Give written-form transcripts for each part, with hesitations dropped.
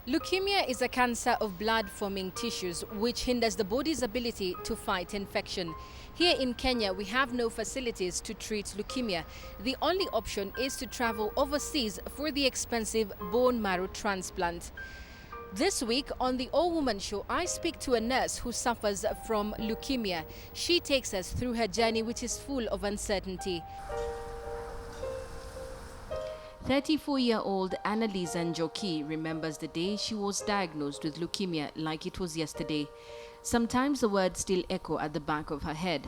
Leukemia is a cancer of blood-forming tissues which hinders the body's ability to fight infection. Here in Kenya, we have no facilities to treat leukemia. The only option is to travel overseas for the expensive bone marrow transplant. This week on the All Woman Show, I speak to a nurse who suffers from leukemia. She takes us through her journey, which is full of uncertainty. 34-year-old Annalisa Njoki remembers the day she was diagnosed with leukemia like it was yesterday. Sometimes the words still echo at the back of her head.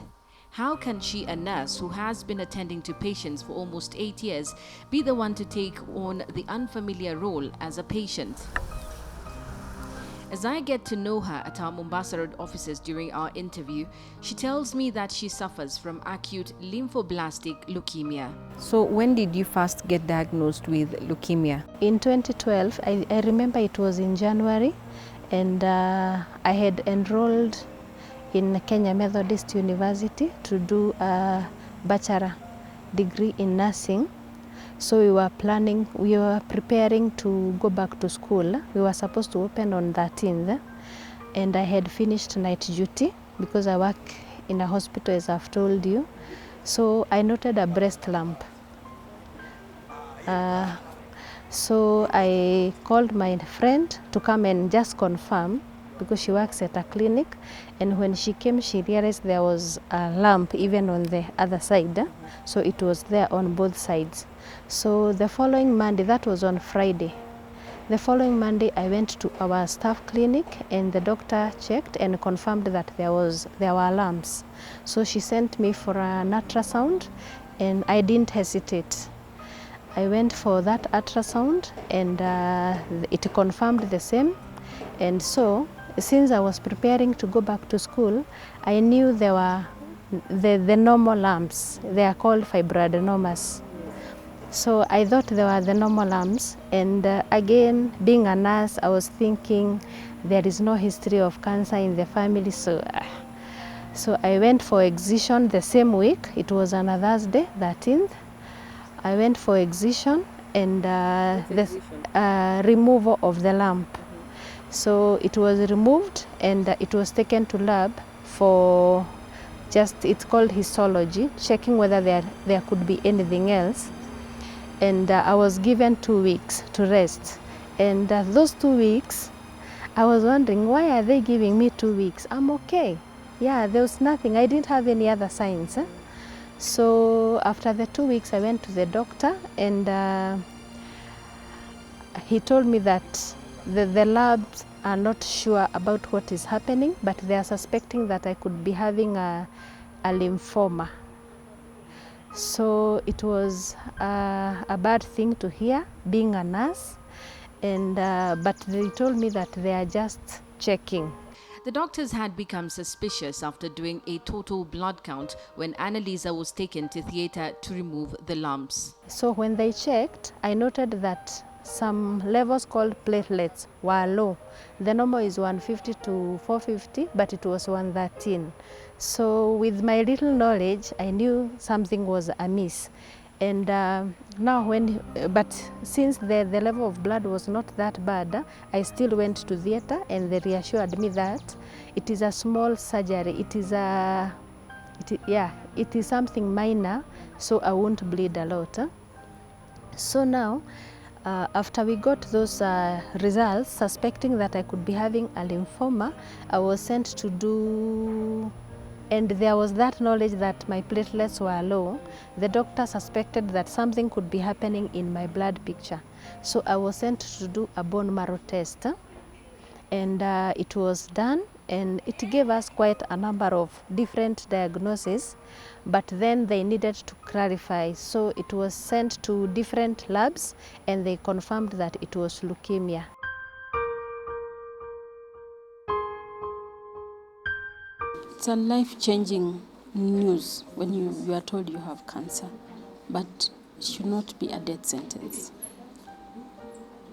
How can she, a nurse who has been attending to patients for almost 8 years, be the one to take on the unfamiliar role as a patient? As I get to know her at our Mombasa Road offices during our interview, she tells me that she suffers from acute lymphoblastic leukemia. So when did you first get diagnosed with leukemia? In 2012, I remember it was in January, and I had enrolled in Kenya Methodist University to do a bachelor degree in nursing. So we were preparing to go back to school. We were supposed to open on 13th, and I had finished night duty because I work in a hospital, as I've told you. So I noted a breast lump. So I called my friend to come and just confirm, because she works at a clinic, and when she came she realized there was a lump even on the other side, so it was there on both sides. So the following Monday, that was on Friday, the following Monday I went to our staff clinic, and the doctor checked and confirmed that there were lumps. So she sent me for an ultrasound, and I didn't hesitate. I went for that ultrasound, and it confirmed the same. And so since I was preparing to go back to school, I knew there were the normal lumps. They are called fibroadenomas. So I thought they were the normal lumps, and again, being a nurse, I was thinking there is no history of cancer in the family, so I went for excision the same week. It was on a Thursday, 13th. I went for excision and the removal of the lump. So it was removed, and it was taken to lab for it's called histology, checking whether there could be anything else. And I was given 2 weeks to rest. And those 2 weeks, I was wondering, why are they giving me 2 weeks? I'm okay. Yeah, there was nothing. I didn't have any other signs. So after the 2 weeks, I went to the doctor, and he told me that the labs are not sure about what is happening, but they are suspecting that I could be having a lymphoma. So it was a bad thing to hear, being a nurse, and but they told me that they are just checking. The doctors had become suspicious after doing a total blood count when Annalisa was taken to theatre to remove the lumps. So when they checked, I noted that some levels called platelets were low. The normal is 150 to 450, but it was 113. So with my little knowledge, I knew something was amiss. And but since the level of blood was not that bad, I still went to theatre, and they reassured me that it is a small surgery. It is something minor, so I won't bleed a lot. So now, after we got those results, suspecting that I could be having a lymphoma, I was sent to do, and there was that knowledge that my platelets were low. The doctor suspected that something could be happening in my blood picture. So I was sent to do a bone marrow test, and it was done, and it gave us quite a number of different diagnoses, but then they needed to clarify. So it was sent to different labs, and they confirmed that it was leukemia. It's a life-changing news when you are told you have cancer, but it should not be a death sentence.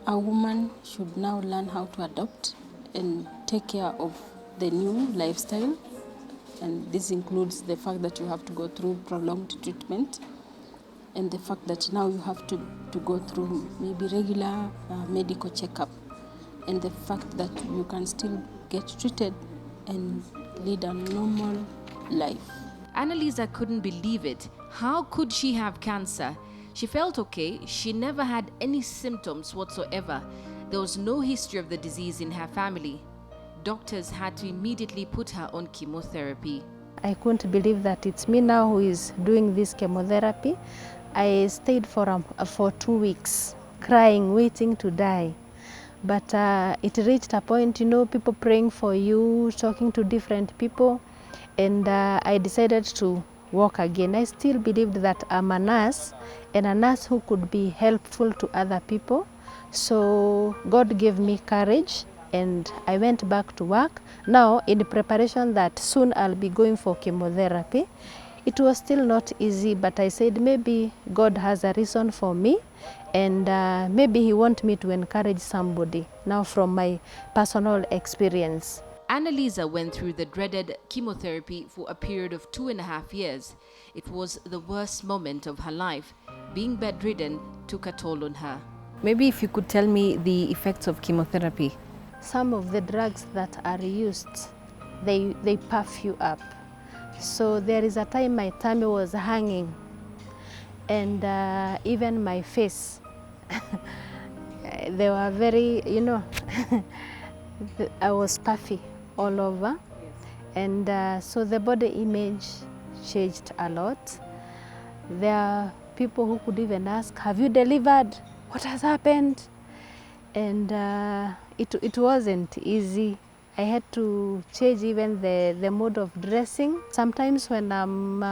A woman should now learn how to adopt and take care of the new lifestyle, and this includes the fact that you have to go through prolonged treatment, and the fact that now you have to go through maybe regular medical checkup and the fact that you can still get treated and lead a normal life. Annalisa couldn't believe it. How could she have cancer? She felt okay. She never had any symptoms whatsoever. There was no history of the disease in her family. Doctors had to immediately put her on chemotherapy. I couldn't believe that it's me now who is doing this chemotherapy. I stayed for 2 weeks, crying, waiting to die. But it reached a point, people praying for you, talking to different people, and I decided to walk again. I still believed that I'm a nurse, and a nurse who could be helpful to other people. So God gave me courage, and I went back to work. Now, in preparation that soon I'll be going for chemotherapy. It was still not easy, but I said maybe God has a reason for me, and maybe He wants me to encourage somebody now from my personal experience. Annalisa went through the dreaded chemotherapy for a period of 2.5 years. It was the worst moment of her life. Being bedridden took a toll on her. Maybe if you could tell me the effects of chemotherapy. Some of the drugs that are used, they puff you up. So there is a time my tummy was hanging, and even my face, they were very, I was puffy all over. And so the body image changed a lot. There are people who could even ask, have you delivered? What has happened? And it wasn't easy. I had to change even the mode of dressing. Sometimes when I'm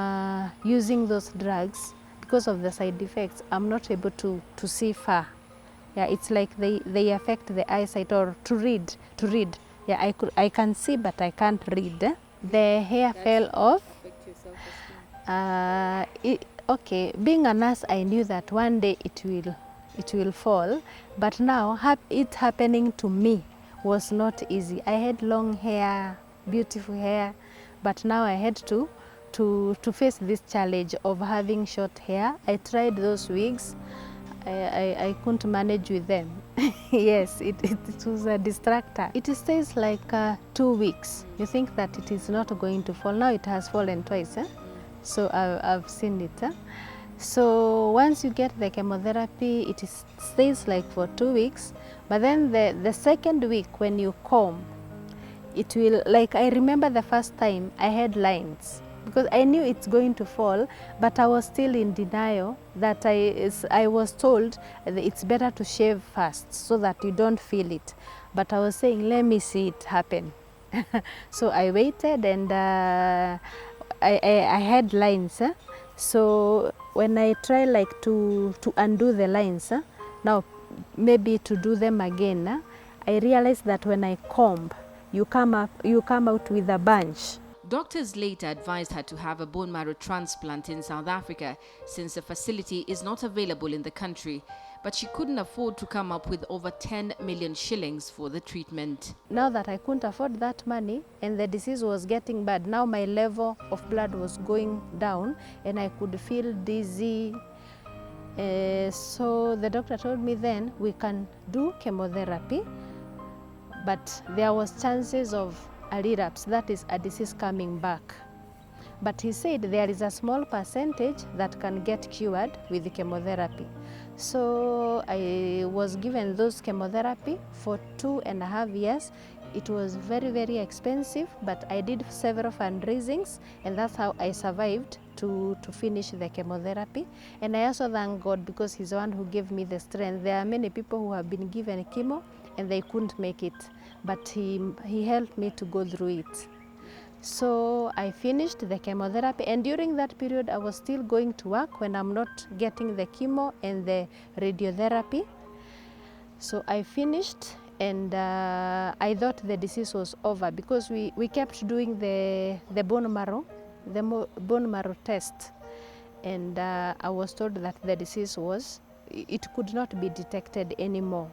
using those drugs, because of the side effects, I'm not able to see far. Yeah, it's like they affect the eyesight, or to read. Yeah, I can see, but I can't read. The hair fell off. Okay, being a nurse, I knew that one day it will fall, but now it happening to me was not easy. I had long hair, beautiful hair, but now I had to face this challenge of having short hair. I tried those wigs. I couldn't manage with them. Yes, it was a distractor. It stays like 2 weeks. You think that it is not going to fall. Now it has fallen twice. So I've seen it. So once you get the chemotherapy, it stays like for 2 weeks. But then the second week when you comb, it will, like I remember the first time I had lines, because I knew it's going to fall, but I was still in denial that I was told that it's better to shave first so that you don't feel it. But I was saying, let me see it happen. So I waited, and I had lines. So when I try like to undo the lines, now maybe to do them again, I realized that when I comb, you come out with a bunch. Doctors later advised her to have a bone marrow transplant in South Africa, since the facility is not available in the country, but she couldn't afford to come up with over 10 million shillings for the treatment. Now that I couldn't afford that money and the disease was getting bad, now my level of blood was going down and I could feel dizzy. So the doctor told me then we can do chemotherapy, but there was chances of a relapse, that is a disease coming back. But he said there is a small percentage that can get cured with the chemotherapy. So I was given those chemotherapy for 2.5 years. It was very, very expensive, but I did several fundraisings, and that's how I survived to finish the chemotherapy. And I also thank God, because He's the one who gave me the strength. There are many people who have been given chemo and they couldn't make it, but he helped me to go through it. So I finished the chemotherapy, and during that period I was still going to work when I'm not getting the chemo and the radiotherapy. So I finished, and I thought the disease was over, because we kept doing the bone marrow test, and I was told that the disease it could not be detected anymore.